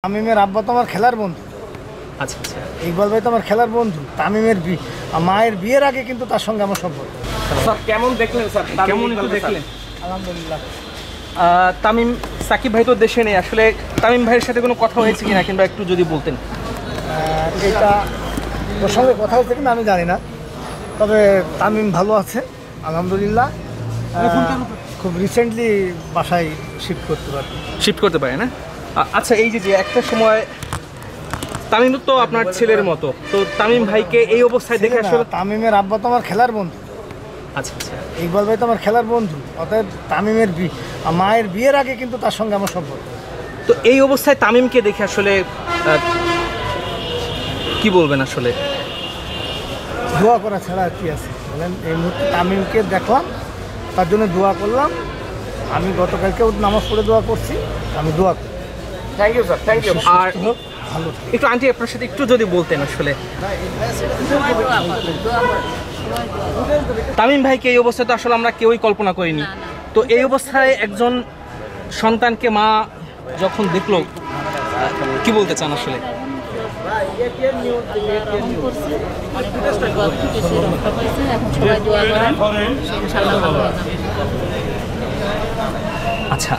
তামিমের আব্বা তো আমার খেলার বন্ধু। আচ্ছা আচ্ছা, ইকবাল ভাই তো আমার খেলার বন্ধু। তামিমের মায়ের বিয়ের আগে কিন্তু তার সঙ্গে আমার সম্পর্ক। স্যার কেমন দেখলেন স্যার? কেমন একটু দেখলেন? আলহামদুলিল্লাহ। তামিম সাকিব ভাই তো দেশে নেই, আসলে তামিম ভাইয়ের সাথে কোনো কথা হয়েছে কিনা কিংবা একটু যদি বলতেন। এটা ওর সঙ্গে কথা হচ্ছে কিনা আমি জানি না, তবে তামিম ভালো আছে আলহামদুলিল্লাহ। খুব রিসেন্টলি বাসায় শিফট করতে পারে না? আচ্ছা, এই যে একটা সময় তামিম তো আপনার ছেলের মতো, তো তামিম ভাইকে এই অবস্থায় দেখে আসলে তামিমের আব্বা তো আমার খেলার বন্ধু। আচ্ছা আচ্ছা, ইকবাল ভাই তো আমার খেলার বন্ধু, অতএব তামিমের মায়ের বিয়ের আগে কিন্তু তার সঙ্গে আমার সম্পর্ক। তো এই অবস্থায় তামিমকে দেখে আসলে কি বলবেন? আসলে দোয়া করা ছাড়া আর কি আছে বলেন। এই মুহূর্তে তামিমকে দেখলাম, তার জন্য দোয়া করলাম। আমি গতকালকেও নামাজ পড়ে দোয়া করছি, আমি দোয়া করি। Thank you sir, thank you. আর ভালো একটু আন্টি আপনার সাথে একটু যদি বলতেন আসলে তামিম ভাইকে এই অবস্থায় তো আসলে আমরা কেউই কল্পনা করিনি। তো এই অবস্থায় একজন সন্তানকে মা যখন দেখলো, কি বলতে চান আসলে? আচ্ছা,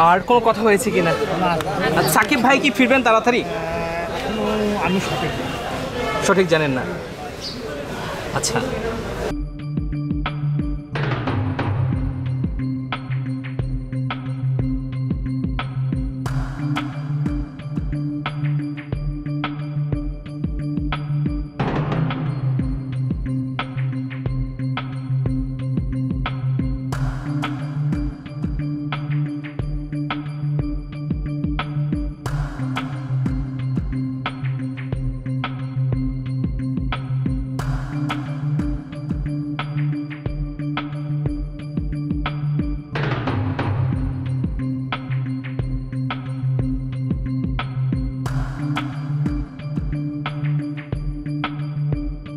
আর কোনো কথা হয়েছে কিনা? সাকিব ভাই কি ফিরবেন তাড়াতাড়ি? আমি সঠিক জানেন না। আচ্ছা।